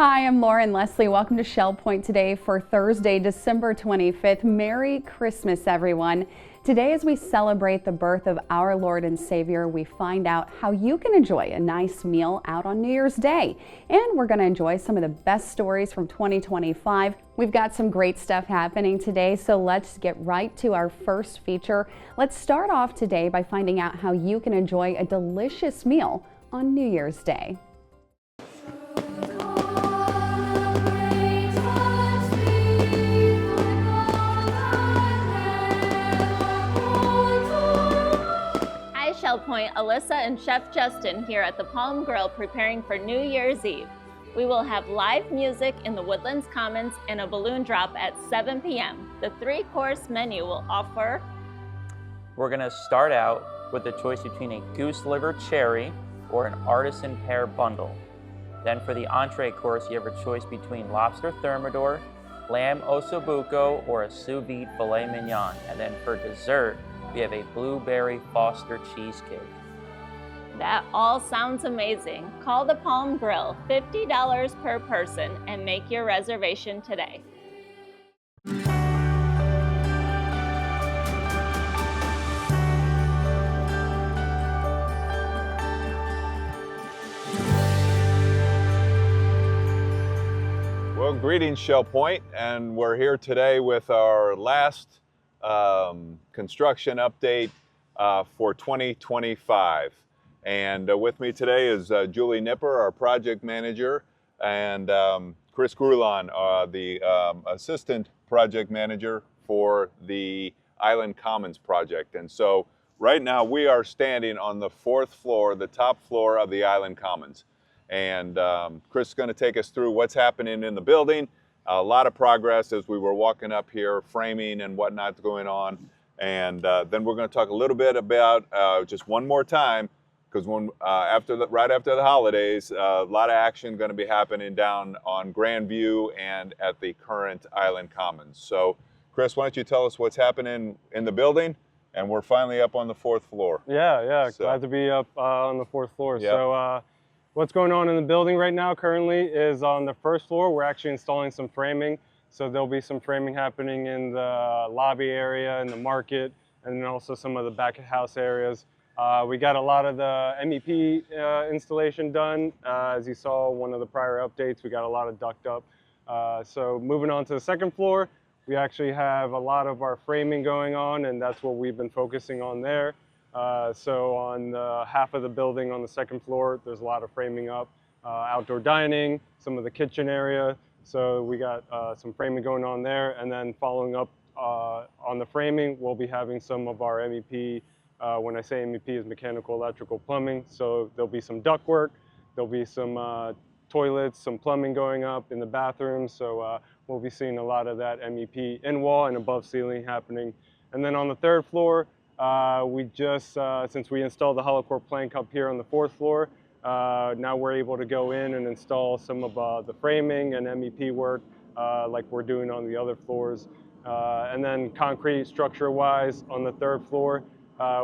Hi, I'm Lauren Leslie. Welcome to Shell Point today for Thursday, December 25th. Merry Christmas, everyone. Today, as we celebrate the birth of our Lord and Savior, we find out how you can enjoy a nice meal out on New Year's Day. And we're going to enjoy some of the best stories from 2025. We've got some great stuff happening today, so let's get right to our first feature. Let's start off today by finding out how you can enjoy a delicious meal on New Year's Day. Shell Point, Alyssa and Chef Justin here at the Palm Grill preparing for New Year's Eve. We will have live music in the Woodlands Commons and a balloon drop at 7 p.m. The three-course menu will offer... We're going to start out with the choice between a goose liver cherry or an artisan pear bundle. Then for the entree course, you have a choice between lobster thermidor, lamb ossobuco, or a sous vide filet mignon. And then for dessert, we have a blueberry Foster cheesecake. That all sounds amazing. Call the Palm Grill, $50 per person, and make your reservation today. Well, greetings, Shell Point, and we're here today with our last construction update for 2025. And with me today is Julie Nipper, our project manager, and Chris Grulon, the assistant project manager for the Island Commons project. And so right now we are standing on the fourth floor, the top floor of the Island Commons. And Chris is going to take us through what's happening in the building. A lot of progress as we were walking up here, framing and whatnot's going on. And then we're going to talk a little bit about, just one more time, because right after the holidays, a lot of action going to be happening down on Grandview and at the current Island Commons. So, Chris, why don't you tell us what's happening in the building? And we're finally up on the fourth floor. Yeah, so, glad to be up on the fourth floor. Yep. So, what's going on in the building right now currently is on the first floor, we're actually installing some framing. So there'll be some framing happening in the lobby area, in the market, and then also some of the back of house areas. We got a lot of the MEP installation done. As you saw one of the prior updates, we got a lot of duct up. So moving on to the second floor, we actually have a lot of our framing going on, and that's what we've been focusing on there. So on the half of the building on the second floor, there's a lot of framing up, outdoor dining, some of the kitchen area. So we got some framing going on there. And then following up on the framing, we'll be having some of our MEP. When I say MEP is mechanical, electrical, plumbing. So there'll be some duct work. There'll be some toilets, some plumbing going up in the bathrooms. So we'll be seeing a lot of that MEP in wall and above ceiling happening. And then on the third floor, we just, since we installed the hollow core plank up here on the fourth floor, now we're able to go in and install some of the framing and MEP work like we're doing on the other floors. And then concrete structure-wise on the third floor,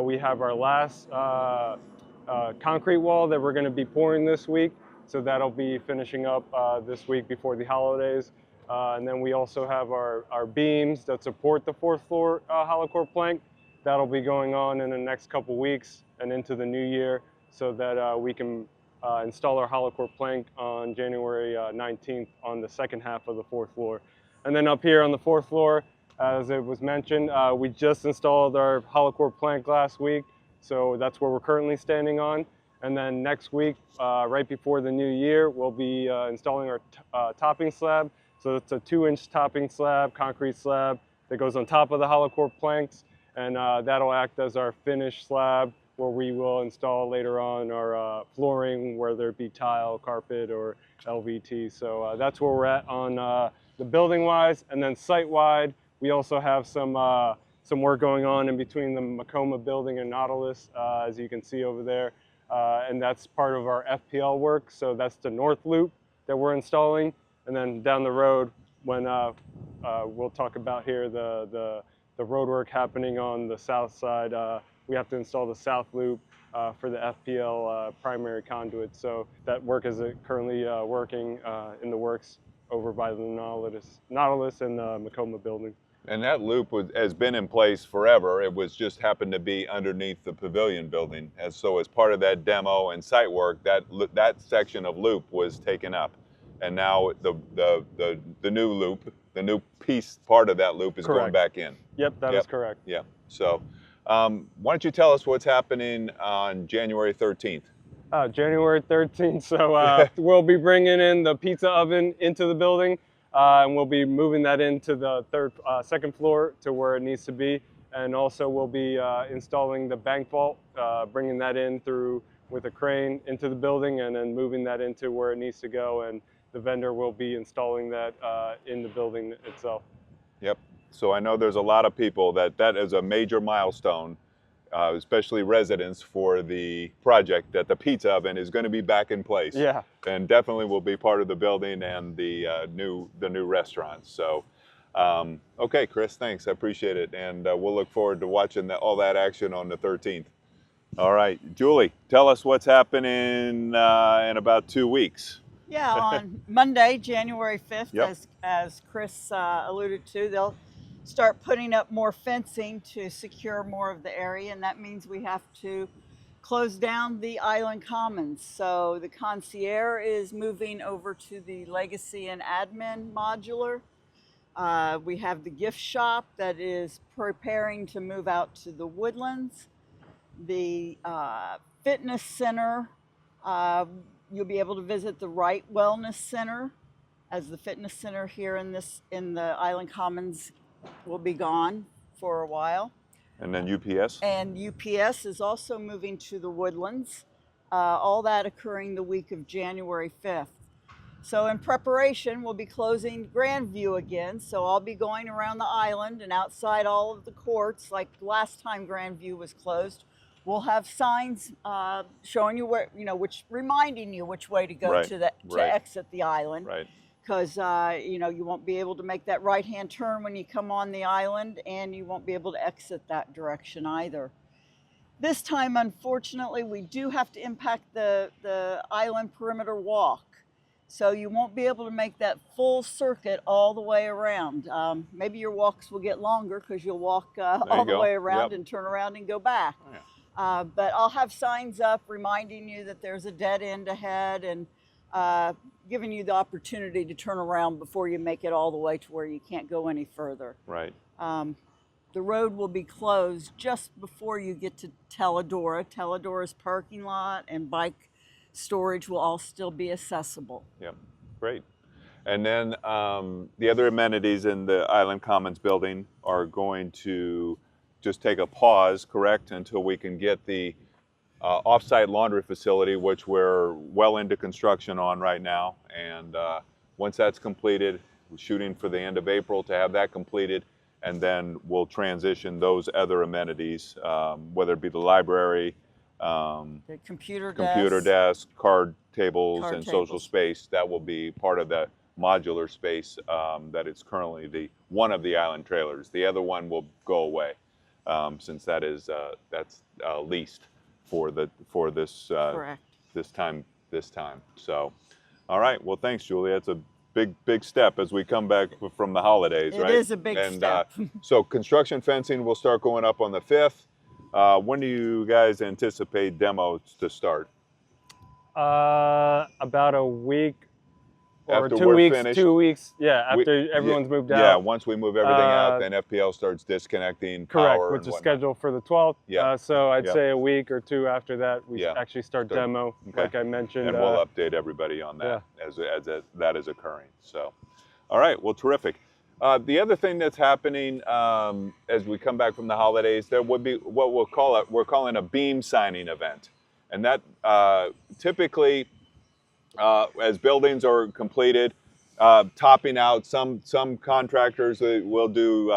we have our last concrete wall that we're going to be pouring this week. So that'll be finishing up this week before the holidays. And then we also have our beams that support the fourth floor hollow core plank. That'll be going on in the next couple weeks and into the new year so that we can install our hollow core plank on January 19th on the second half of the fourth floor. And then up here on the fourth floor, as it was mentioned, we just installed our hollow core plank last week. So that's where we're currently standing on. And then next week, right before the new year, we'll be installing our topping slab. So it's a 2-inch topping slab, concrete slab that goes on top of the hollow core planks. And that'll act as our finished slab where we will install later on our flooring, whether it be tile, carpet, or LVT. So that's where we're at on the building-wise. And then site-wide, we also have some work going on in between the Macoma building and Nautilus, as you can see over there. And that's part of our FPL work. So that's the north loop that we're installing. And then down the road, when we'll talk about here the road work happening on the south side, we have to install the south loop for the FPL primary conduit. So that work is currently working in the works over by the Nautilus and the Macoma building. And that loop has been in place forever. It was just happened to be underneath the pavilion building. And so as part of that demo and site work, that section of loop was taken up. And now the new loop, the new piece, part of that loop is going back in. Yep, that is correct. Yeah. So why don't you tell us what's happening on January 13th? January 13th. So we'll be bringing in the pizza oven into the building. And we'll be moving that into the second floor to where it needs to be. And also we'll be installing the bank vault, bringing that in through with a crane into the building and then moving that into where it needs to go. And the vendor will be installing that in the building itself. Yep. So I know there's a lot of people that is a major milestone, especially residents for the project, that the pizza oven is going to be back in place. Yeah. And definitely will be part of the building and the new restaurant. So, okay, Chris, thanks. I appreciate it. And we'll look forward to watching all that action on the 13th. All right, Julie, tell us what's happening in about 2 weeks. Yeah, on Monday, January 5th, Yep. as Chris alluded to, they'll start putting up more fencing to secure more of the area, and that means we have to close down the Island Commons. So the concierge is moving over to the Legacy and Admin modular. We have the gift shop that is preparing to move out to the Woodlands. The fitness center, you'll be able to visit the Wright Wellness Center, as the fitness center here in the Island Commons will be gone for a while. And then UPS? And UPS is also moving to the Woodlands, all that occurring the week of January 5th. So in preparation, we'll be closing Grandview again. So I'll be going around the island and outside all of the courts, like last time Grandview was closed. We'll have signs showing you where, reminding you which way to go to exit the island. Right. Because you won't be able to make that right-hand turn when you come on the island, and you won't be able to exit that direction either. This time, unfortunately, we do have to impact the island perimeter walk. So you won't be able to make that full circuit all the way around. Maybe your walks will get longer because you'll walk all the way around and turn around and go back. Oh, yeah. But I'll have signs up reminding you that there's a dead end ahead and giving you the opportunity to turn around before you make it all the way to where you can't go any further. Right. The road will be closed just before you get to Teledora. Teledora's parking lot and bike storage will all still be accessible. Yep, great. And then the other amenities in the Island Commons building are going to just take a pause, correct, until we can get the off-site laundry facility, which we're well into construction on right now. And once that's completed, we're shooting for the end of April to have that completed, and then we'll transition those other amenities, whether it be the library, The computer desk, card tables, and social space. That will be part of the modular space that is currently one of the island trailers. The other one will go away since that's leased for this time. So, all right. Well, thanks, Julie. That's a big step as we come back from the holidays, right? It is a big step. So construction fencing will start going up on the 5th. When do you guys anticipate demos to start? About a week or After 2 we're weeks. finished? 2 weeks, yeah. After everyone's moved out. Yeah, once we move everything out, then FPL starts disconnecting power. Correct, which is scheduled for the 12th. Yeah. So I'd say a week or two after that, we actually start demo, Okay. like I mentioned. And we'll update everybody on that as that is occurring. So, all right, well, terrific. The other thing that's happening as we come back from the holidays, there would be what we're calling a beam signing event. And that typically, as buildings are completed, topping out, some contractors will do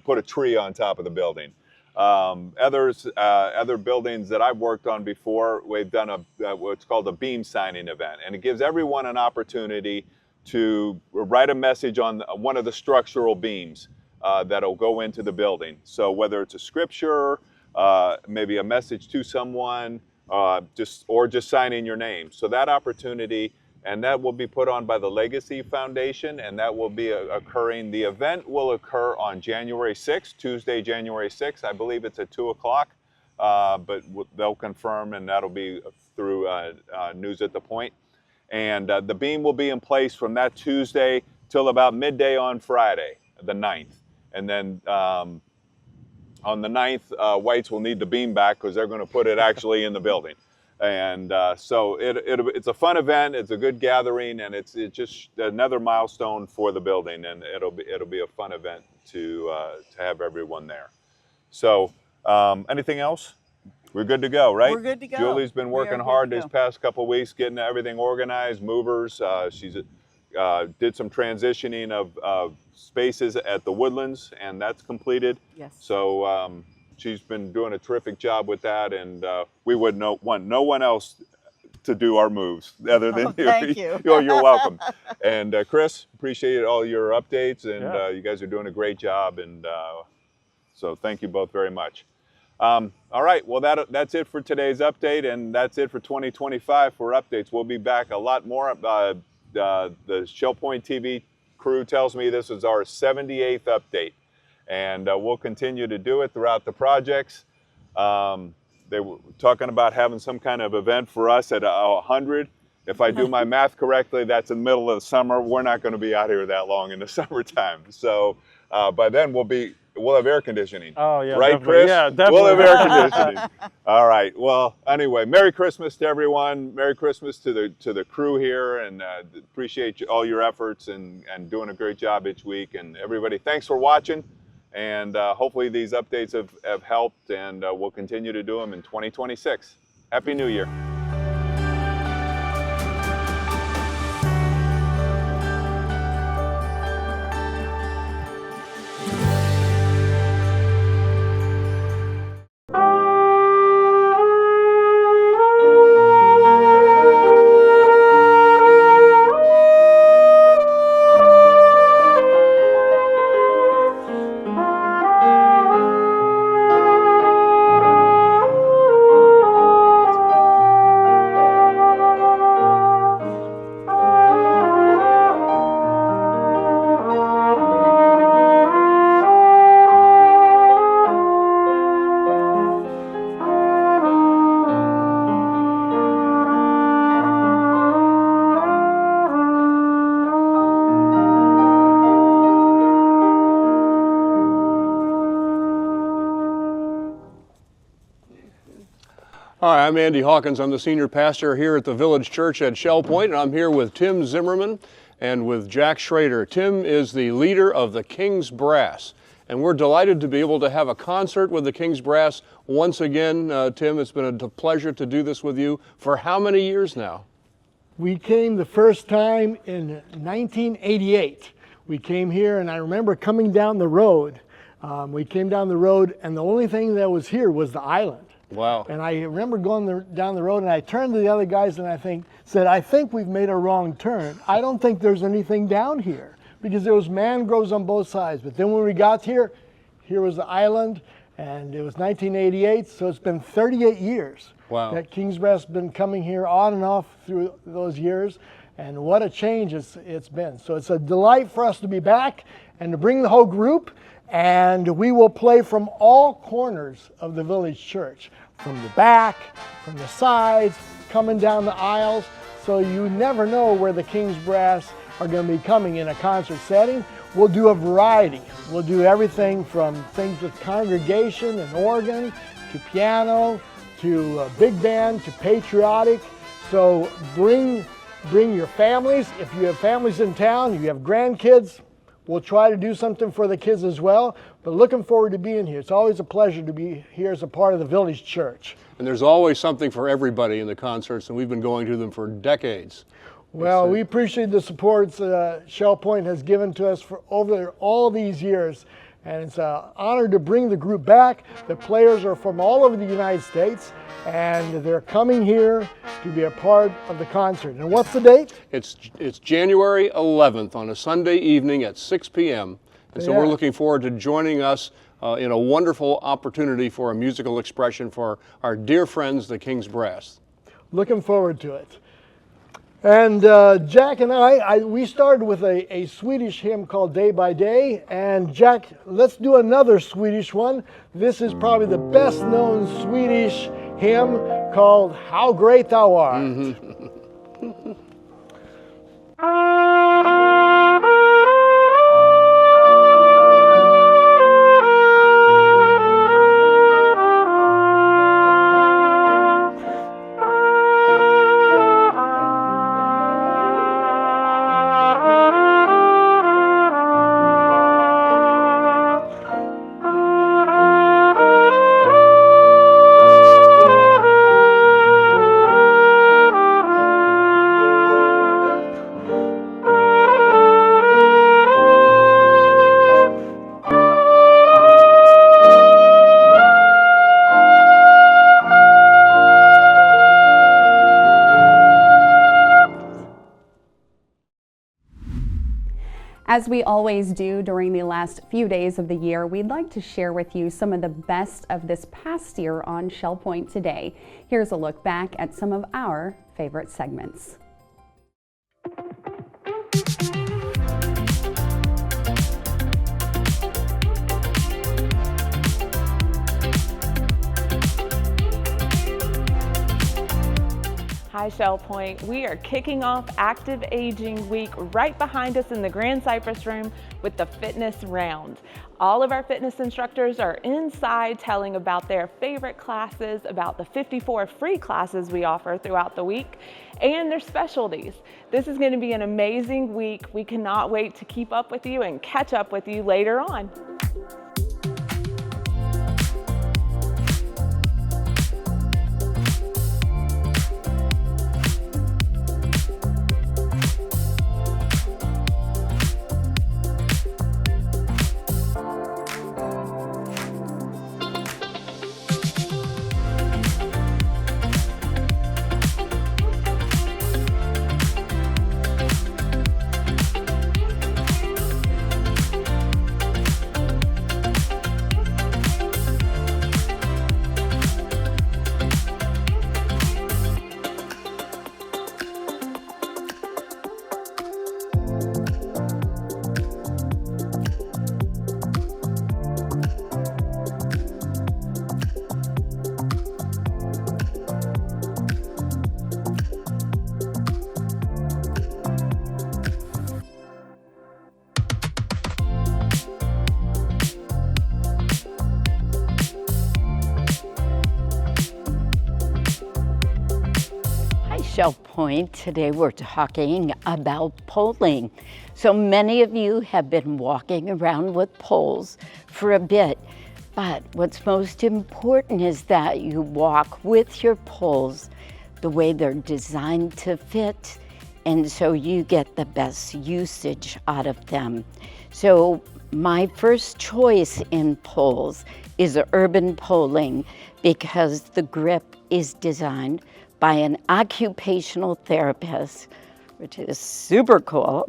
put a tree on top of the building. Other buildings that I've worked on before, we've done what's called a beam signing event, and it gives everyone an opportunity to write a message on one of the structural beams that'll go into the building. So whether it's a scripture maybe a message to someone, just signing your name. So that opportunity, and that will be put on by the Legacy Foundation, and that will be occurring. The event will occur on January 6th, Tuesday, January 6th. I believe it's at 2 o'clock, but they'll confirm, and that'll be through News at the Point. And the beam will be in place from that Tuesday till about midday on Friday, the 9th. And then on the 9th, Whites will need the beam back because they're going to put it actually in the building. And so it's a fun event. It's a good gathering, and it's just another milestone for the building, and it'll be a fun event to have everyone there. So anything else? We're good to go, right? We're good to go. Julie's been working hard these past couple of weeks, getting everything organized, movers. She's did some transitioning of spaces at the Woodlands, and that's completed. Yes. So she's been doing a terrific job with that, and we would want no one else to do our moves other than you. Thank you. You're welcome. And Chris, appreciate all your updates, and Yeah. you guys are doing a great job, and so thank you both very much. All right, well that's it for today's update, and that's it for 2025 for updates. We'll be back a lot more. The Shell Point TV crew tells me this is our 78th update, and we'll continue to do it throughout the projects. They were talking about having some kind of event for us at 100. If I do my math correctly, that's in the middle of the summer. We're not going to be out here that long in the summertime. So by then we'll have air conditioning. Oh, yeah. Right, Definitely. Chris? Yeah, definitely. We'll have air conditioning. All right. Well, anyway, Merry Christmas to everyone. Merry Christmas to the crew here, and appreciate all your efforts and doing a great job each week. And everybody, thanks for watching. And hopefully these updates have helped, and we'll continue to do them in 2026. Happy New Year. Hi, I'm Andy Hawkins. I'm the senior pastor here at the Village Church at Shell Point, and I'm here with Tim Zimmerman and with Jack Schrader. Tim is the leader of the King's Brass, and we're delighted to be able to have a concert with the King's Brass once again. Tim, it's been a pleasure to do this with you. For how many years now? We came the first time in 1988. We came here, and I remember coming down the road. We came down the road, and the only thing that was here was the island. Wow. And I remember going down the road, and I turned to the other guys and I think we've made a wrong turn. I don't think there's anything down here, because there was mangroves on both sides. But then when we got here was the island, and it was 1988, so it's been 38 years. Wow. That King's Brass has been coming here on and off through those years, and what a change it's been. So it's a delight for us to be back and to bring the whole group. And we will play from all corners of the Village Church, from the back, from the sides, coming down the aisles. So you never know where the King's Brass are going to be coming in a concert setting. We'll do a variety. We'll do everything from things with congregation and organ, to piano, to big band, to patriotic. So bring your families. If you have families in town, you have grandkids, we'll try to do something for the kids as well, but looking forward to being here. It's always a pleasure to be here as a part of the Village Church. And there's always something for everybody in the concerts, and we've been going to them for decades. Well, we appreciate the support Shell Point has given to us for over all these years, and it's an honor to bring the group back. The players are from all over the United States, and they're coming here to be a part of the concert. And what's the date? It's January 11th on a Sunday evening at 6 p.m. And so we're looking forward to joining us in a wonderful opportunity for a musical expression for our dear friends, the King's Brass. Looking forward to it. And Jack and we started with a Swedish hymn called Day by Day. And Jack, let's do another Swedish one. This is probably the best known Swedish hymn called How Great Thou Art. Mm-hmm. As we always do during the last few days of the year, we'd like to share with you some of the best of this past year on Shell Point Today. Here's a look back at some of our favorite segments. Hi Shell Point, we are kicking off Active Aging Week right behind us in the Grand Cypress Room with the Fitness Round. All of our fitness instructors are inside telling about their favorite classes, about the 54 free classes we offer throughout the week, and their specialties. This is going to be an amazing week. We cannot wait to keep up with you and catch up with you later on. Shell Point. Today we're talking about poling. So many of you have been walking around with poles for a bit, but what's most important is that you walk with your poles the way they're designed to fit, and so you get the best usage out of them. So my first choice in poles is urban poling because the grip is designed by an occupational therapist, which is super cool,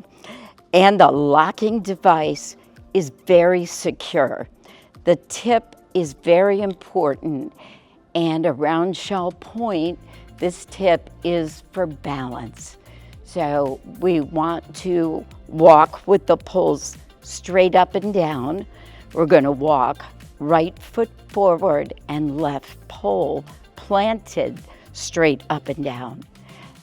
and the locking device is very secure. The tip is very important, and around Shell Point, this tip is for balance. So we want to walk with the poles straight up and down. We're going to walk right foot forward and left pole planted straight up and down,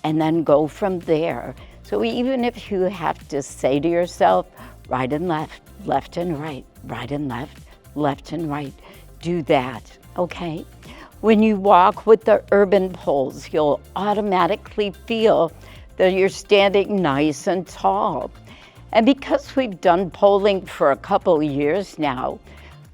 and then go from there. So even if you have to say to yourself, right and left, left and right, right and left, left and right, do that, okay? When you walk with the urban poles, you'll automatically feel that you're standing nice and tall. And because we've done poling for a couple of years now,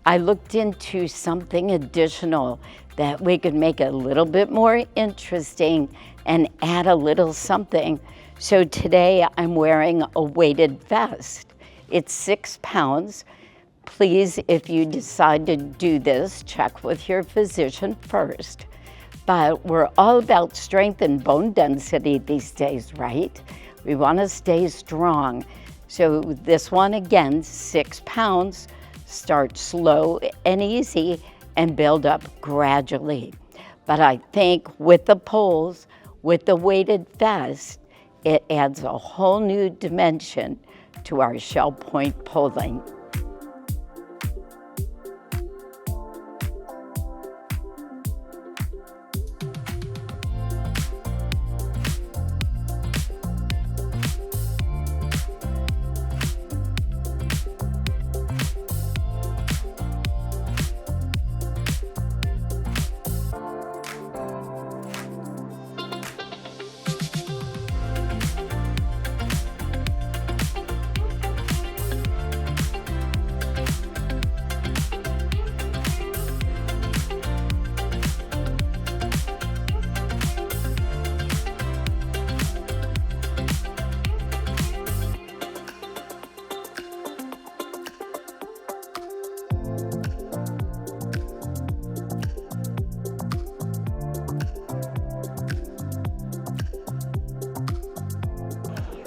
I looked into something additional that we could make it a little bit more interesting and add a little something. So today I'm wearing a weighted vest. It's 6 pounds. Please, if you decide to do this, check with your physician first. But we're all about strength and bone density these days, right? We want to stay strong. So this one, again, 6 pounds. Start slow and easy and build up gradually. But I think with the poles, with the weighted vest, it adds a whole new dimension to our Shell Point poling.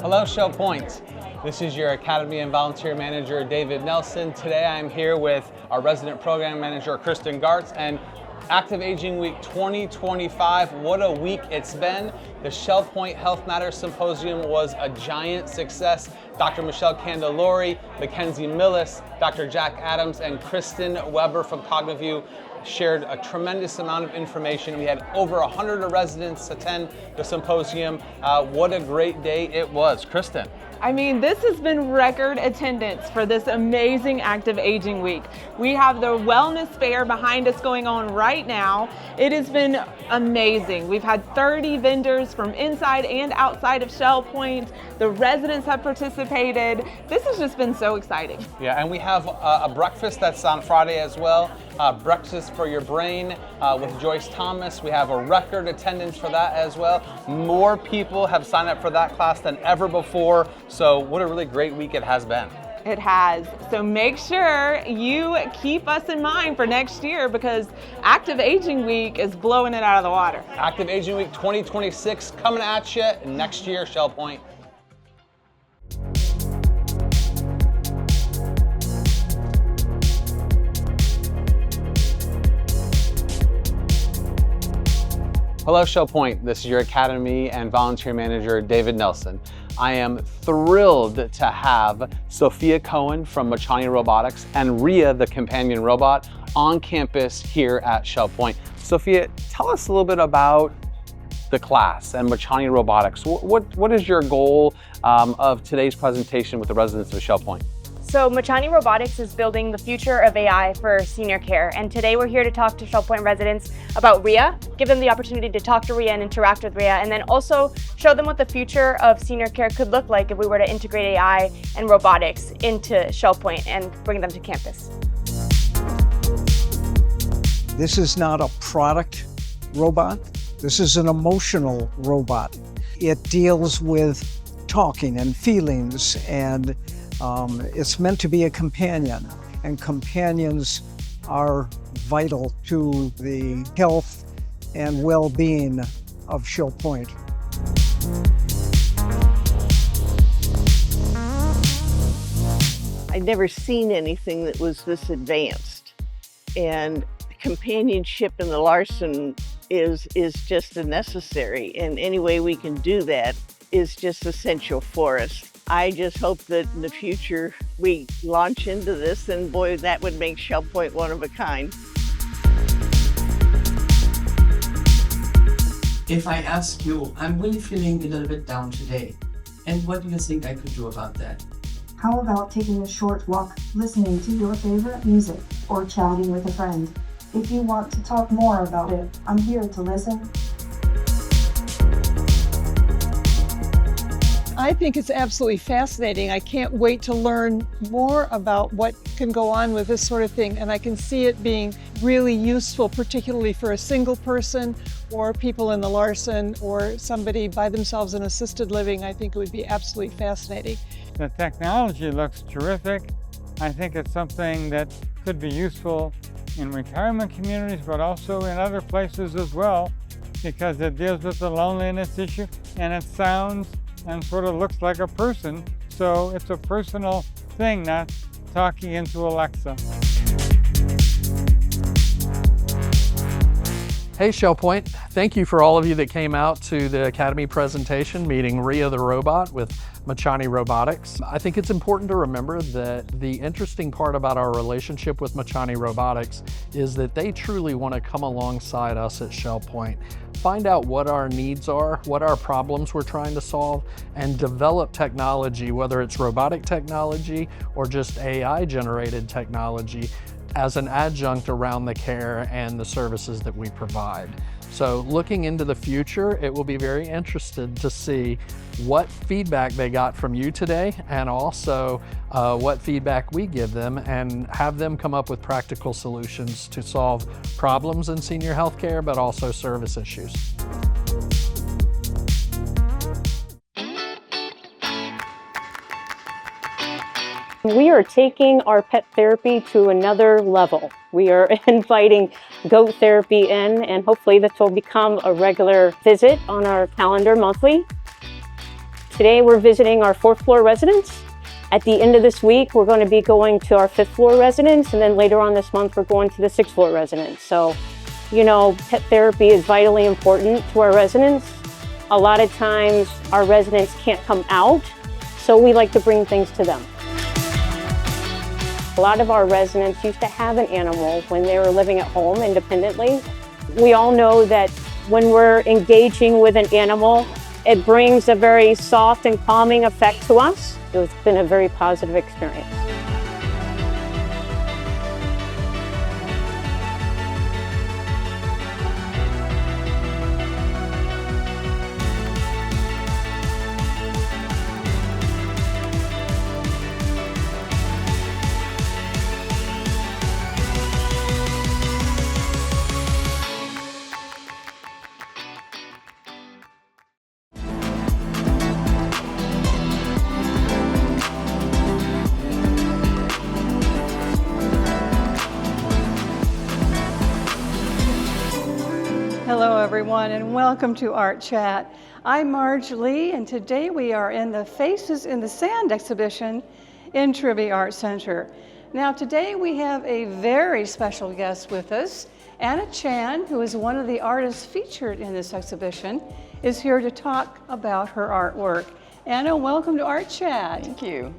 Hello, Shell Point. This is your Academy and Volunteer Manager, David Nelson. Today I'm here with our Resident Program Manager, Kristen Gartz, and Active Aging Week 2025. What a week it's been. The Shell Point Health Matters Symposium was a giant success. Dr. Michelle Candelori, Mackenzie Millis, Dr. Jack Adams, and Kristen Weber from CogniView shared a tremendous amount of information. We had over 100 residents attend the symposium. What a great day it was. Kristen. I mean, this has been record attendance for this amazing Active Aging Week. We have the wellness fair behind us going on right now. It has been amazing. We've had 30 vendors from inside and outside of Shell Point. The residents have participated. This has just been so exciting. Yeah, and we have a breakfast that's on Friday as well. Breakfast for Your Brain with Joyce Thomas. We have a record attendance for that as well. More people have signed up for that class than ever before. So what a really great week it has been. It has. So make sure you keep us in mind for next year because Active Aging Week is blowing it out of the water. Active Aging Week 2026 coming at you next year, Shell Point. Hello, Shell Point. This is your Academy and Volunteer Manager, David Nelson. I am thrilled to have Sophia Cohen from Machani Robotics and Rhea, the companion robot, on campus here at Shell Point. Sophia, tell us a little bit about the class and Machani Robotics. What is your goal of today's presentation with the residents of Shell Point? So Machani Robotics is building the future of AI for senior care. And today we're here to talk to Shell Point residents about Rhea, give them the opportunity to talk to Rhea and interact with Rhea, and then also show them what the future of senior care could look like if we were to integrate AI and robotics into Shell Point and bring them to campus. This is not a product robot. This is an emotional robot. It deals with talking and feelings, and it's meant to be a companion, and companions are vital to the health and well-being of Shell Point. I'd never seen anything that was this advanced, and companionship in the Larson is just a necessary, and any way we can do that is just essential for us. I just hope that in the future we launch into this, and boy, that would make Shell Point one of a kind. If I ask you, I'm really feeling a little bit down today, and what do you think I could do about that? How about taking a short walk, listening to your favorite music, or chatting with a friend? If you want to talk more about it, I'm here to listen. I think it's absolutely fascinating. I can't wait to learn more about what can go on with this sort of thing, and I can see it being really useful, particularly for a single person or people in the Larson or somebody by themselves in assisted living. I think it would be absolutely fascinating. The technology looks terrific. I think it's something that could be useful in retirement communities, but also in other places as well, because it deals with the loneliness issue, and it sounds and sort of looks like a person. So it's a personal thing, not talkie into Alexa. Hey ShellPoint, thank you for all of you that came out to the Academy presentation meeting Ria the robot with Machani Robotics. I think it's important to remember that the interesting part about our relationship with Machani Robotics is that they truly want to come alongside us at ShellPoint, find out what our needs are, what our problems we're trying to solve, and develop technology, whether it's robotic technology or just AI-generated technology, as an adjunct around the care and the services that we provide. So looking into the future, it will be very interesting to see what feedback they got from you today, and also what feedback we give them, and have them come up with practical solutions to solve problems in senior healthcare, but also service issues. We are taking our pet therapy to another level. We are inviting goat therapy in, and hopefully this will become a regular visit on our calendar monthly. Today we're visiting our 4th floor residents. At the end of this week, we're going to be going to our 5th floor residents, and then later on this month, we're going to the 6th floor residents. So, you know, pet therapy is vitally important to our residents. A lot of times our residents can't come out, so we like to bring things to them. A lot of our residents used to have an animal when they were living at home independently. We all know that when we're engaging with an animal, it brings a very soft and calming effect to us. It's been a very positive experience. Hello everyone, and welcome to Art Chat. I'm Marge Lee, and today we are in the Faces in the Sand exhibition in Trivia Art Center. Now today we have a very special guest with us. Anna Chan, who is one of the artists featured in this exhibition, is here to talk about her artwork. Anna, welcome to Art Chat. Thank you.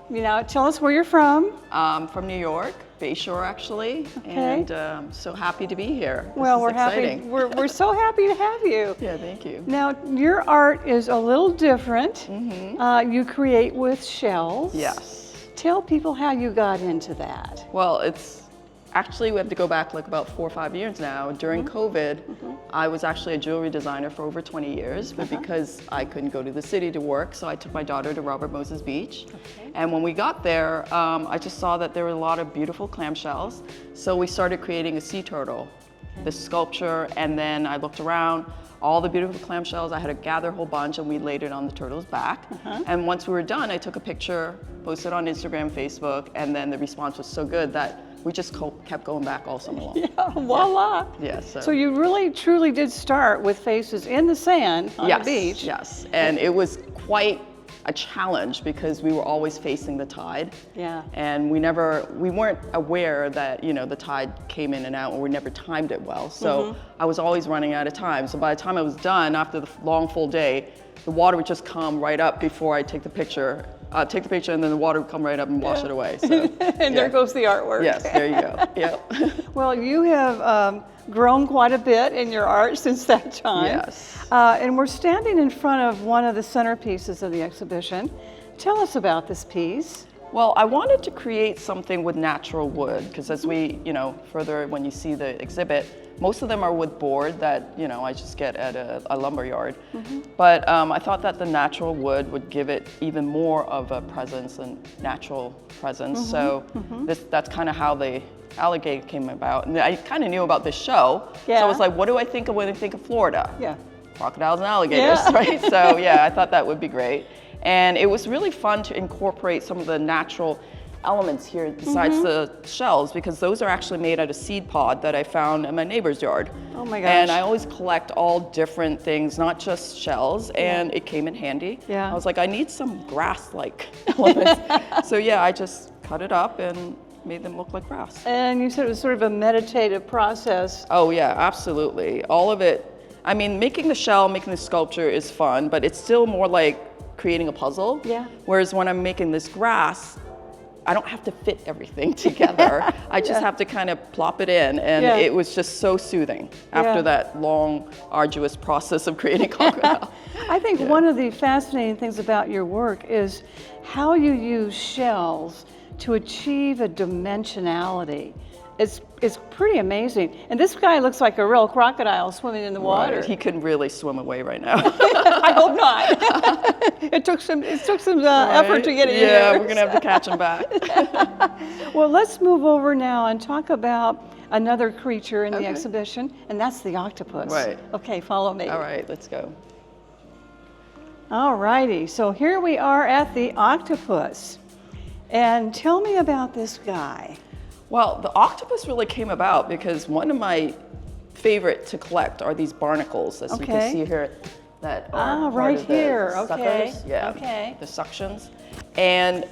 Now tell us where you're from. From New York. Bayshore, actually, Okay. and I'm so happy to be here. Well, This we're is happy. exciting. We're so happy to have you. Yeah, thank you. Now, your art is a little different. You create with shells. Yes. Tell people how you got into that. Well, it's actually, we have to go back like about 4 or 5 years now. During COVID, I was actually a jewelry designer for over 20 years, but because I couldn't go to the city to work, so I took my daughter to Robert Moses Beach. And when we got there, I just saw that there were a lot of beautiful clamshells. So we started creating a sea turtle, this sculpture, and then I looked around, all the beautiful clamshells. I had to gather a whole bunch, and we laid it on the turtle's back. And once we were done, I took a picture, posted on Instagram, Facebook, and then the response was so good that we just kept going back all summer long. Yeah, voila. Yeah, So you really, truly did start with Faces in the Sand on the beach. Yes, and it was quite a challenge because we were always facing the tide. Yeah. And we weren't aware that, you know, the tide came in and out, and we never timed it well. So I was always running out of time. So by the time I was done, after the long full day, the water would just come right up before I take the picture. Take the picture, and then the water would come right up and wash it away. So, And there goes the artwork. Yes, there you go. Yep. Well, you have grown quite a bit in your art since that time. Yes. And we're standing in front of one of the centerpieces of the exhibition. Tell us about this piece. Well, I wanted to create something with natural wood, because as we, you know, further when you see the exhibit, most of them are wood board that, you know, I just get at a lumber yard. But I thought that the natural wood would give it even more of a presence and natural presence. So that's kind of how the alligator came about. And I kind of knew about this show. So I was like, what do I think of when I think of Florida? Yeah. Crocodiles and alligators, right? So yeah, I thought that would be great. And it was really fun to incorporate some of the natural elements here besides the shells, because those are actually made out of seed pod that I found in my neighbor's yard. Oh my gosh. And I always collect all different things, not just shells, and it came in handy. Yeah. I was like, I need some grass-like elements. So yeah, I just cut it up and made them look like grass. And you said it was sort of a meditative process. Oh yeah, absolutely. All of it. I mean, making the shell, making the sculpture is fun, but it's still more like creating a puzzle. Yeah. Whereas when I'm making this grass, I don't have to fit everything together. I just have to kind of plop it in, and it was just so soothing after that long, arduous process of creating crocodile. I think one of the fascinating things about your work is how you use shells to achieve a dimensionality. It's pretty amazing. And this guy looks like a real crocodile swimming in the water. Right. He can really swim away right now. I hope not. It took some effort to get in here. Yeah, we're gonna have to catch him back. Well, let's move over now and talk about another creature in the exhibition, and that's the octopus. Right. Okay, follow me. All right, let's go. All righty, so here we are at the octopus. And tell me about this guy. Well, the octopus really came about because one of my favorite to collect are these barnacles, as you can see here, that are right part of the here. Okay. suckers. Yeah. Okay. The suctions. And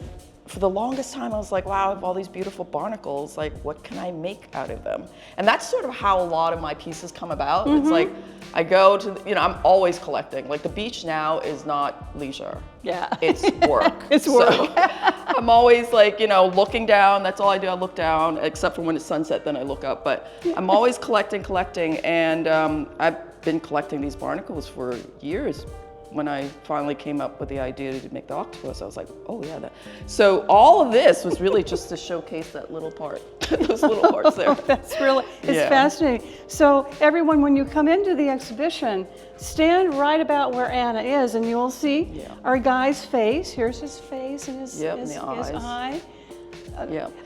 for the longest time, I was like, wow, I have all these beautiful barnacles. Like, what can I make out of them? And that's sort of how a lot of my pieces come about. It's like, I go to, I'm always collecting. Like, the beach now is not leisure. Yeah. It's work. It's work. So I'm always like, looking down. That's all I do. I look down, except for when it's sunset, then I look up. But I'm always collecting. And I've been collecting these barnacles for years. When I finally came up with the idea to make the octopus, I was like, oh yeah. So all of this was really just to showcase that little part, those little parts there. It's fascinating. So everyone, when you come into the exhibition, stand right about where Anna is and you'll see our guy's face. Here's his face and his eye.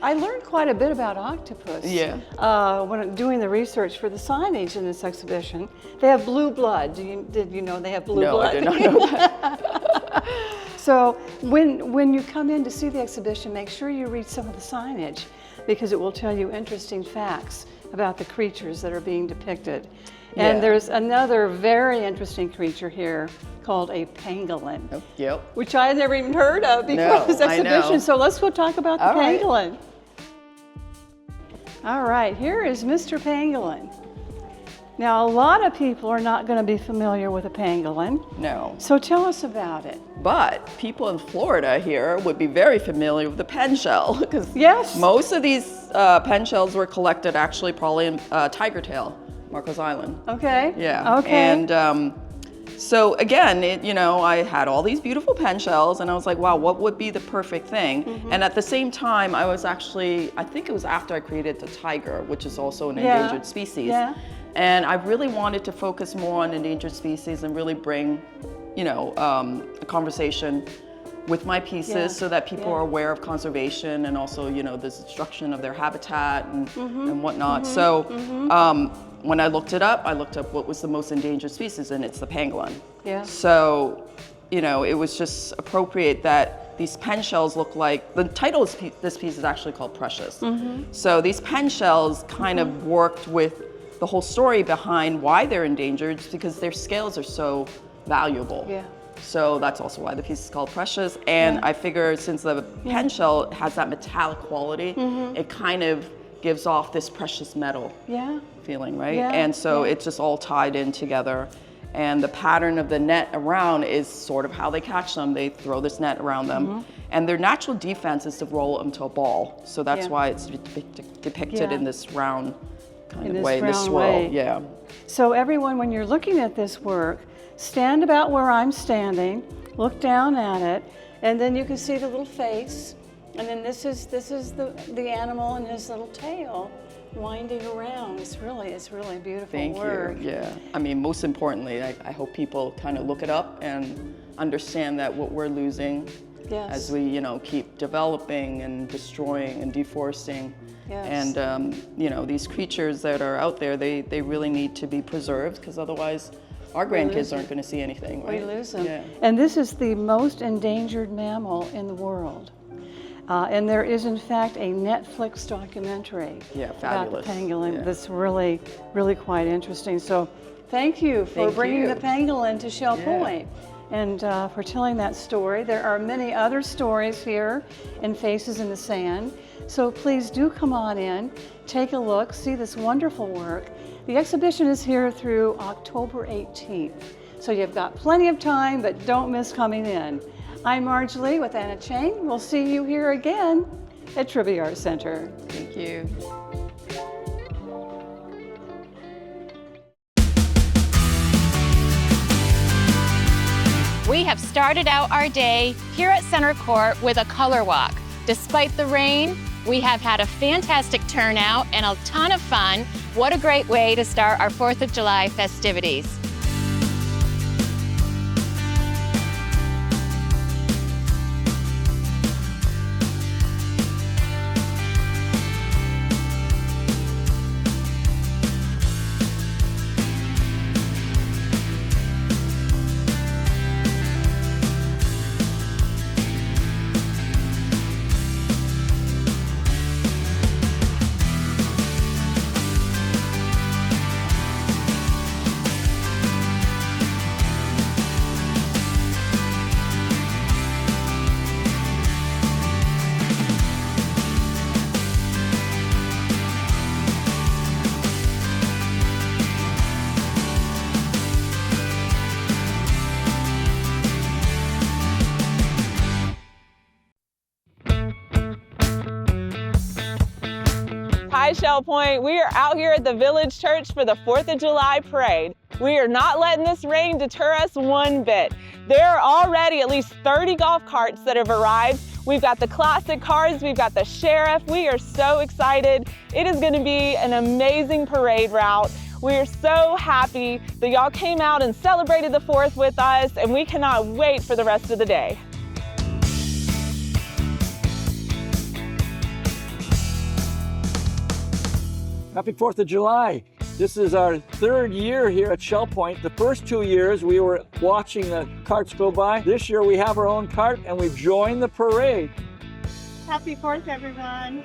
I learned quite a bit about octopus when doing the research for the signage in this exhibition. They have blue blood. Did you know they have blue blood? No, I did not know that. So when you come in to see the exhibition, make sure you read some of the signage because it will tell you interesting facts about the creatures that are being depicted. And there's another very interesting creature here called a pangolin, which I had never even heard of before this exhibition. So let's go talk about the pangolin. All right, here is Mr. Pangolin. Now, a lot of people are not going to be familiar with a pangolin. No. So tell us about it. But people in Florida here would be very familiar with the pen shell because most of these pen shells were collected actually probably in Tiger Tail, Marcos Island. Okay. Yeah. Okay. And so again, I had all these beautiful pen shells and I was like, wow, what would be the perfect thing? And at the same time, I was actually, I think it was after I created the tiger, which is also an endangered species. Yeah. And I really wanted to focus more on endangered species and really bring, a conversation with my pieces so that people are aware of conservation and also, the destruction of their habitat and whatnot. So when I looked up what was the most endangered species, and it's the pangolin. Yeah. So, it was just appropriate that these pen shells look like, the title of this piece is actually called Precious. So these pen shells kind of worked with the whole story behind why they're endangered because their scales are so valuable. Yeah. So that's also why the piece is called Precious. And I figure since the pen shell has that metallic quality, it kind of gives off this precious metal feeling, right? Yeah. And so it's just all tied in together. And the pattern of the net around is sort of how they catch them. They throw this net around them. And their natural defense is to roll it into a ball. So that's why it's depicted in this round kind of way, this swirl. Yeah. So everyone, when you're looking at this work, stand about where I'm standing, look down at it, and then you can see the little face. And then this is the animal and his little tail winding around. It's really beautiful work. Thank you. Yeah. I mean, most importantly, I hope people kind of look it up and understand that what we're losing as we, keep developing and destroying and deforesting. Yes. And these creatures that are out there, they really need to be preserved because otherwise our grandkids aren't going to see anything, right? We lose them. Yeah. And this is the most endangered mammal in the world. And there is, in fact, a Netflix documentary about the pangolin that's really, really quite interesting. So thank you for bringing the pangolin to Shell Point. and for telling that story. There are many other stories here in Faces in the Sand. So please do come on in, take a look, see this wonderful work. The exhibition is here through October 18th. So you've got plenty of time, but don't miss coming in. I'm Marge Lee with Anna Chain. We'll see you here again at Trivia Art Center. Thank you. We have started out our day here at Center Court with a color walk. Despite the rain, we have had a fantastic turnout and a ton of fun. What a great way to start our 4th of July festivities. Hi, Shell Point. We are out here at the Village Church for the 4th of July parade. We are not letting this rain deter us one bit. There are already at least 30 golf carts that have arrived. We've got the classic cars, we've got the sheriff. We are so excited. It is going to be an amazing parade route. We are so happy that y'all came out and celebrated the 4th with us, and we cannot wait for the rest of the day. Happy 4th of July. This is our 3rd year here at Shell Point. The first 2 years we were watching the carts go by. This year we have our own cart and we've joined the parade. Happy 4th, everyone.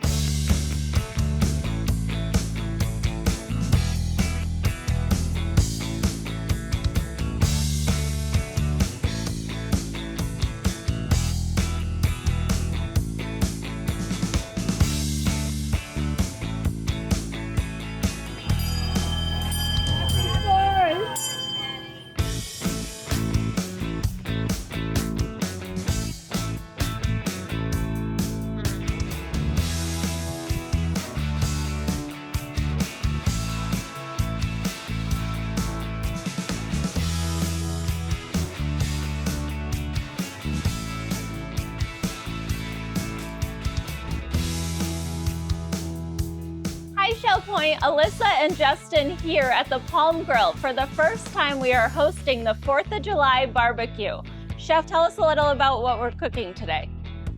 Shell Point, Alyssa and Justin here at the Palm Grill. For the first time, we are hosting the 4th of July barbecue. Chef, tell us a little about what we're cooking today.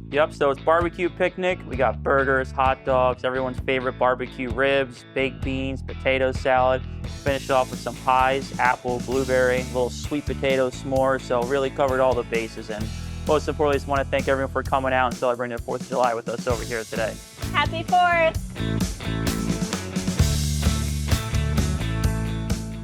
Yep, so it's barbecue picnic. We got burgers, hot dogs, everyone's favorite barbecue ribs, baked beans, potato salad. Finished off with some pies, apple, blueberry, little sweet potato s'mores. So really covered all the bases. And most importantly, I just want to thank everyone for coming out and celebrating the 4th of July with us over here today. Happy 4th!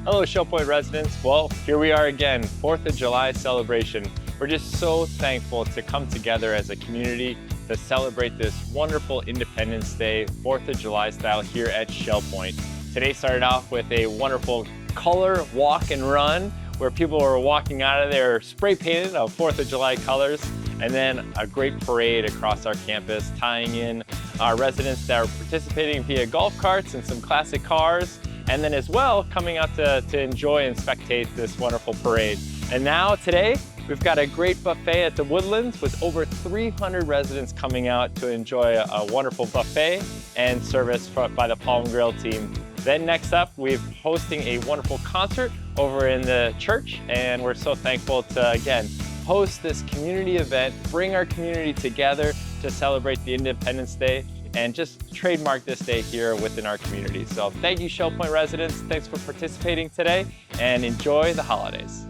Hello, Shell Point residents. Well, here we are again, 4th of July celebration. We're just so thankful to come together as a community to celebrate this wonderful Independence Day, 4th of July style here at Shell Point. Today started off with a wonderful color walk and run where people were walking out of there spray painted of 4th of July colors, and then a great parade across our campus tying in our residents that are participating via golf carts and some classic cars, and then as well coming out to enjoy and spectate this wonderful parade. And now today, we've got a great buffet at the Woodlands with over 300 residents coming out to enjoy a wonderful buffet and service by the Palm Grill team. Then next up, we're hosting a wonderful concert over in the church, and we're so thankful to, again, host this community event, bring our community together to celebrate the Independence Day, and just trademark this day here within our community. So thank you, Shell Point residents. Thanks for participating today, and enjoy the holidays.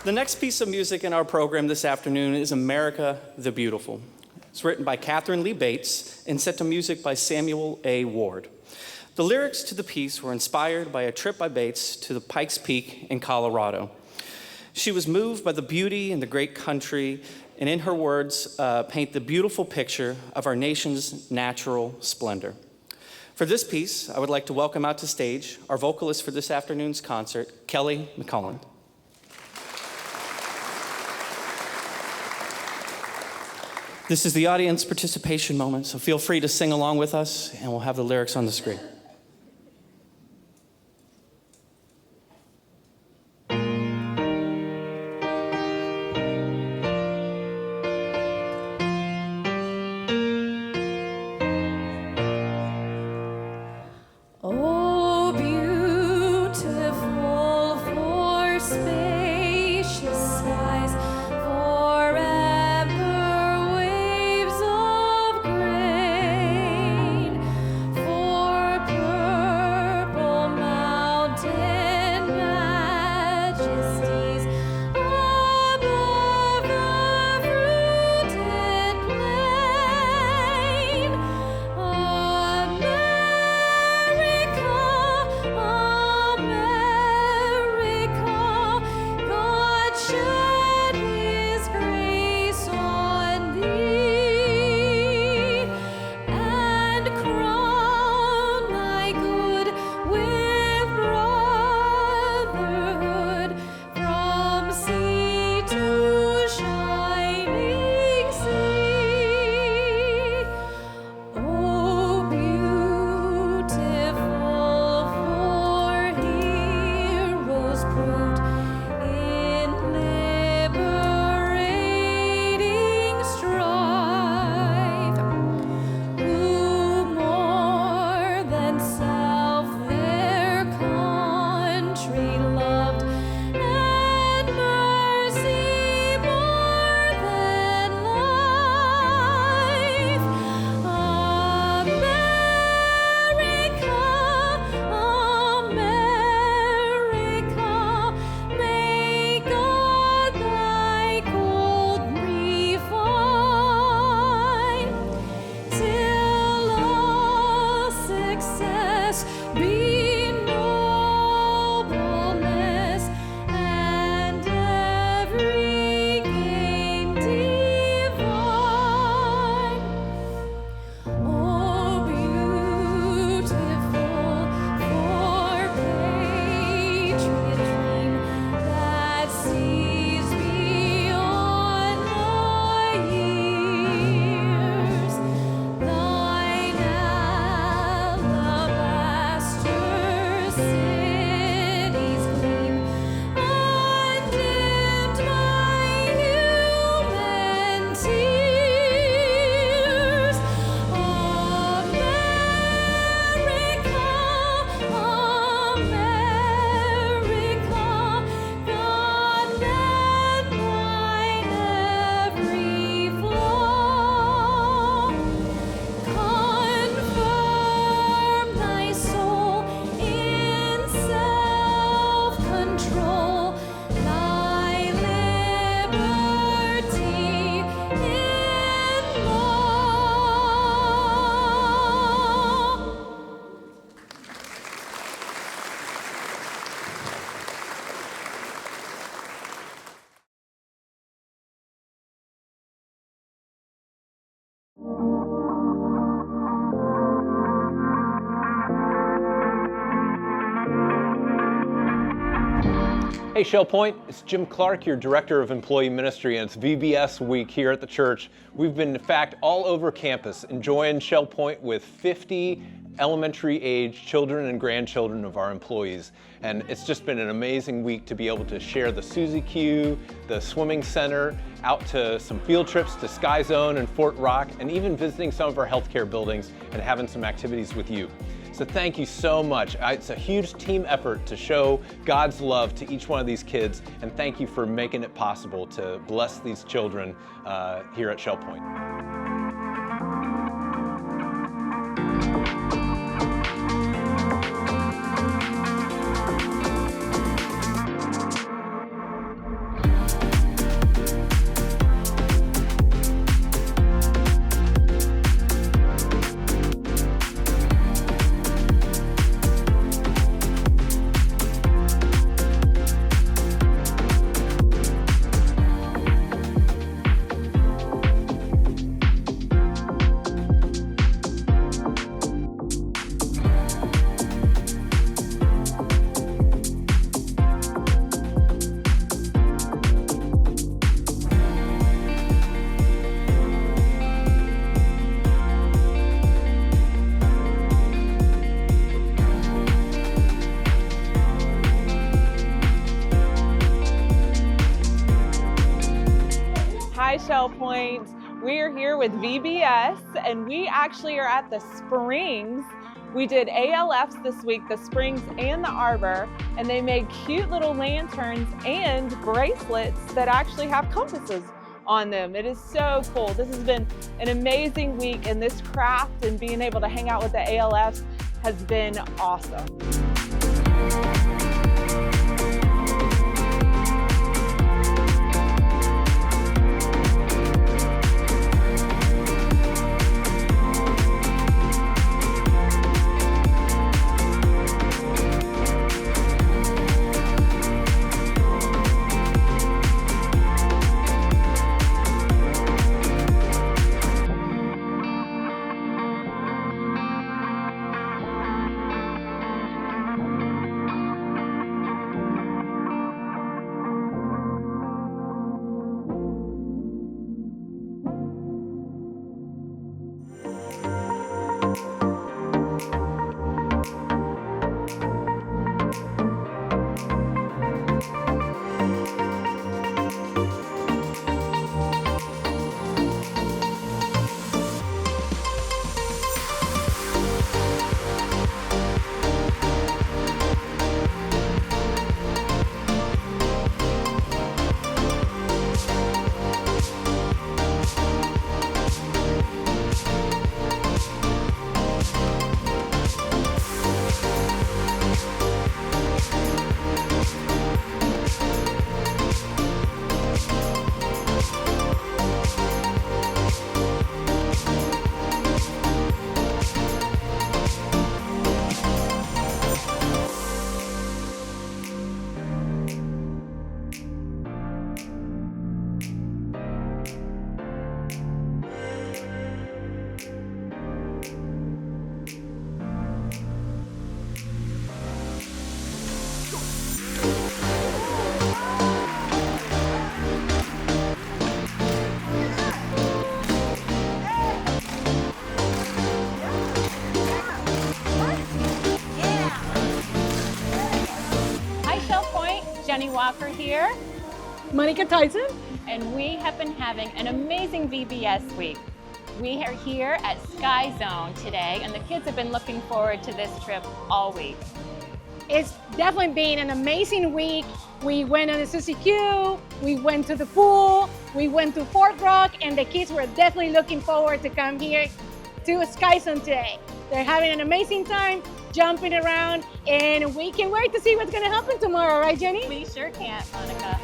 The next piece of music in our program this afternoon is America the Beautiful. It's written by Catherine Lee Bates and set to music by Samuel A. Ward. The lyrics to the piece were inspired by a trip by Bates to the Pikes Peak in Colorado. She was moved by the beauty and the great country, and in her words, paint the beautiful picture of our nation's natural splendor. For this piece, I would like to welcome out to stage our vocalist for this afternoon's concert, Kelly McCullen. This is the audience participation moment, so feel free to sing along with us, and we'll have the lyrics on the screen. Oh, beautiful for spacious skies, for amber waves of grain, for purple mountain majesties above the fruited plain. America, God shed His grace on thee, and crown thy good with brotherhood from sea to shining sea. Oh, beautiful for heroes proved in liberating strife, who more than self their country loved, and mercy more than life. America, may God thy gold refine, till all success be nobleness, and every gain divine. Oh, beautiful for patriot dream that sees beyond the years, thine alabaster cities gleam, undimmed by human tears. America, God led thine every flaw, confirm thy soul in self-control, thy liberty in law. Hey Shell Point, it's Jim Clark, your Director of Employee Ministry, and it's VBS week here at the church. We've been, in fact, all over campus enjoying Shell Point with 50 elementary age children and grandchildren of our employees. And it's just been an amazing week to be able to share the Suzy Q, the swimming center, out to some field trips to Sky Zone and Fort Rock, and even visiting some of our healthcare buildings and having some activities with you. So thank you so much. It's a huge team effort to show God's love to each one of these kids, and thank you for making it possible to bless these children here at Shell Point. Hi, Shell Point. We are here with VBS, and we actually are at the Springs. We did ALFs this week, the Springs and the Arbor, and they made cute little lanterns and bracelets that actually have compasses on them. It is so cool. This has been an amazing week, and this craft and being able to hang out with the ALFs has been awesome. Jenny Walker here. Monica Tyson. And we have been having an amazing VBS week. We are here at Sky Zone today, and the kids have been looking forward to this trip all week. It's definitely been an amazing week. We went on the Susie Q, we went to the pool, we went to Fort Rock, and the kids were definitely looking forward to come here to Sky Zone today. They're having an amazing time jumping around, and we can't wait to see what's going to happen tomorrow, right, Jenny? We sure can't, Monica.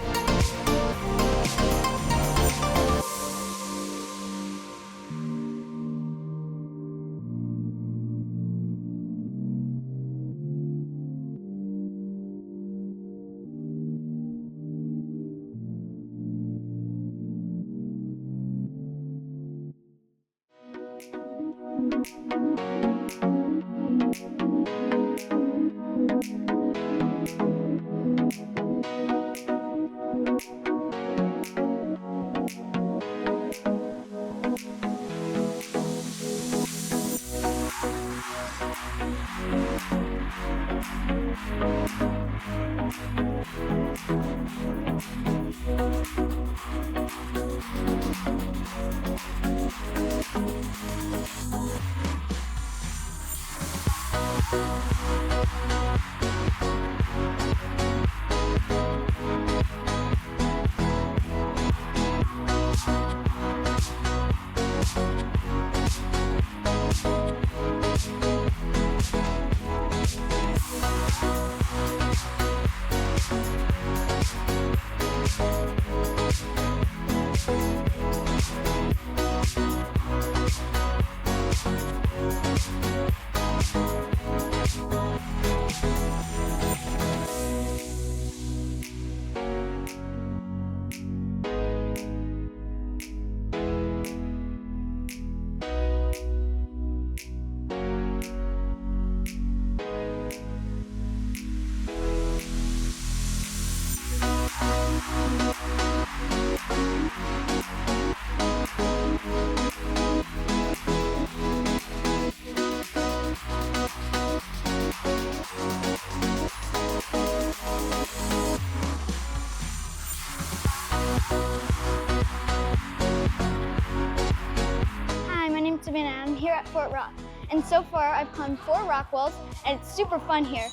Savannah and I'm here at Fort Rock. And so far I've climbed 4 rock walls and it's super fun here.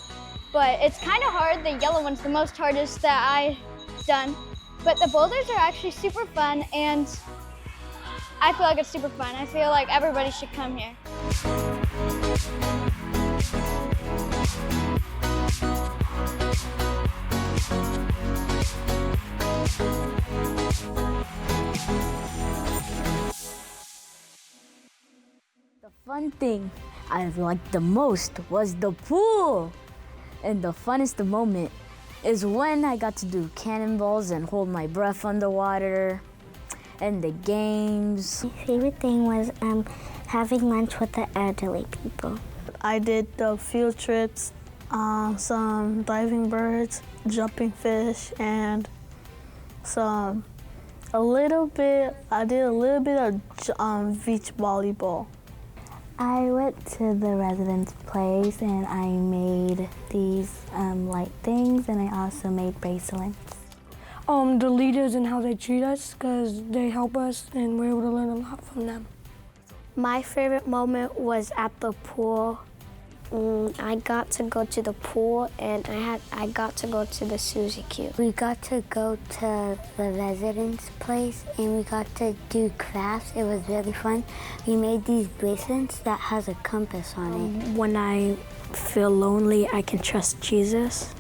But it's kind of hard. The yellow one's the most hardest that I've done. But the boulders are actually super fun and I feel like it's super fun. I feel like everybody should come here. The fun thing I liked the most was the pool. And the funnest moment is when I got to do cannonballs and hold my breath underwater and the games. My favorite thing was having lunch with the elderly people. I did the field trips, some diving birds, jumping fish, and I did a little bit of beach volleyball. I went to the residence place and I made these light things and I also made bracelets. The leaders and how they treat us, because they help us and we're able to learn a lot from them. My favorite moment was at the pool. I got to go to the pool and I got to go to the Suzy Q. We got to go to the residence place and we got to do crafts. It was really fun. We made these bracelets that has a compass on it. When I feel lonely, I can trust Jesus.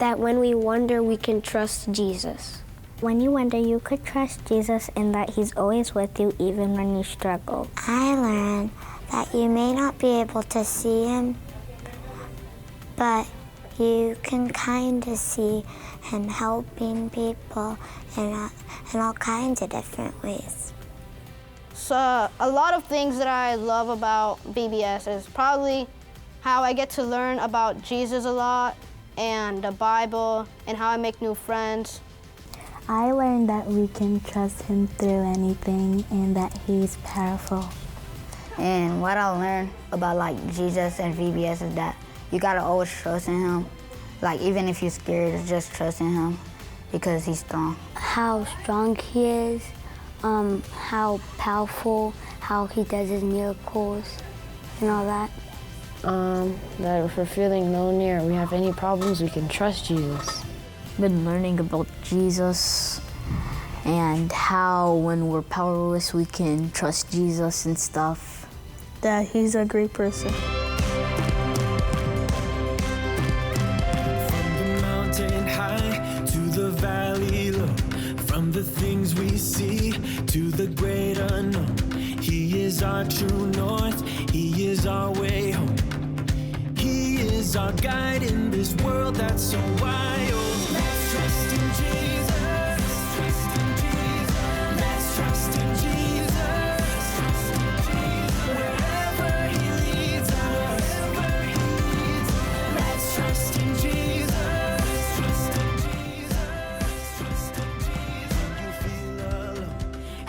That when we wonder, we can trust Jesus. When you wonder, you could trust Jesus and that he's always with you even when you struggle. I learned that you may not be able to see him, but you can kind of see him helping people in all kinds of different ways. So a lot of things that I love about VBS is probably how I get to learn about Jesus a lot and the Bible and how I make new friends. I learned that we can trust him through anything and that he's powerful. And what I learned about Jesus and VBS is that you gotta always trust in him. Even if you're scared, just trust in him because he's strong. How strong he is, how powerful, how he does his miracles and all that. That if we're feeling lonely or we have any problems, we can trust Jesus. Been learning about Jesus and how when we're powerless, we can trust Jesus and stuff. That he's a great person. From the mountain high to the valley low, from the things we see to the great unknown, he is our true north, he is our way home. He is our guide in this world that's so wild. Let's trust in Jesus. Trust in Jesus. Let's trust in Jesus. Trust in Jesus. Wherever he leads us. Wherever he leads us. Let's trust in Jesus. Trust in Jesus. Trust in Jesus. When you feel alone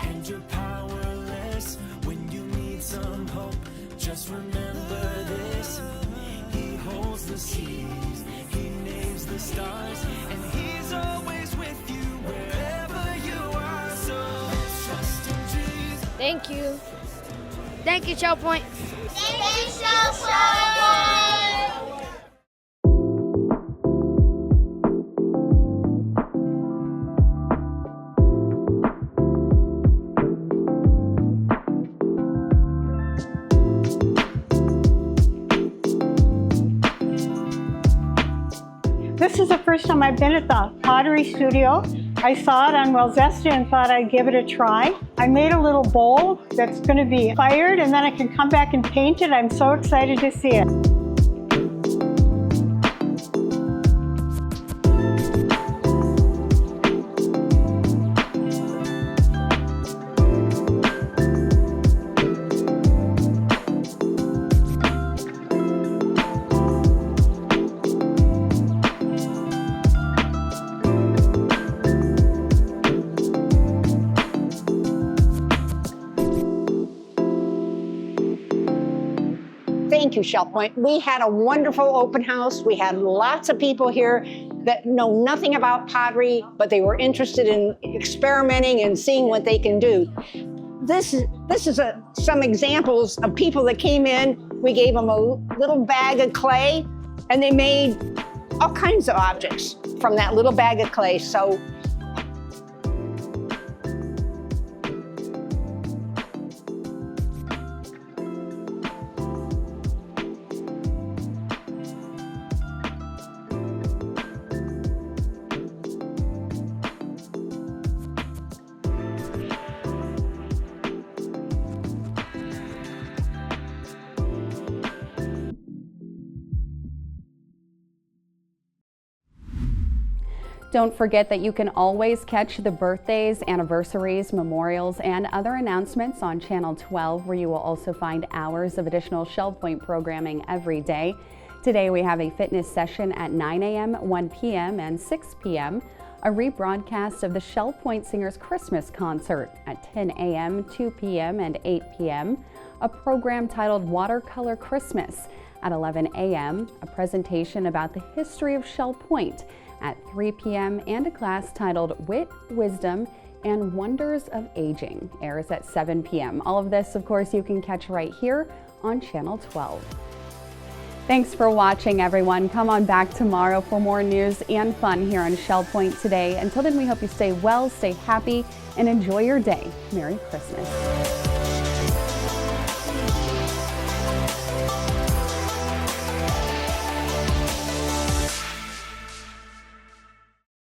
and you're powerless, when you need some hope, just remember this. He holds the seas, he names the stars, and he's always with you wherever you are. So let's trust in Jesus. Thank you. Thank you, Shell Point. Thank you, Shell Point. This is the first time I've been at the Pottery Studio. I saw it on Wellzesta and thought I'd give it a try. I made a little bowl that's going to be fired and then I can come back and paint it. I'm so excited to see it. Thank you, Shell Point. We had a wonderful open house. We had lots of people here that know nothing about pottery, but they were interested in experimenting and seeing what they can do. this is some examples of people that came in. We gave them a little bag of clay, and they made all kinds of objects from that little bag of clay. So Don't forget that you can always catch the birthdays, anniversaries, memorials, and other announcements on Channel 12, where you will also find hours of additional Shell Point programming every day. Today we have a fitness session at 9 a.m., 1 p.m., and 6 p.m., a rebroadcast of the Shell Point Singers Christmas concert at 10 a.m., 2 p.m., and 8 p.m., a program titled Watercolor Christmas at 11 a.m., a presentation about the history of Shell Point at 3 p.m., and a class titled Wit, Wisdom, and Wonders of Aging airs at 7 p.m. All of this, of course, you can catch right here on Channel 12. Thanks for watching, everyone. Come on back tomorrow for more news and fun here on Shell Point Today. Until then, we hope you stay well, stay happy, and enjoy your day. Merry Christmas.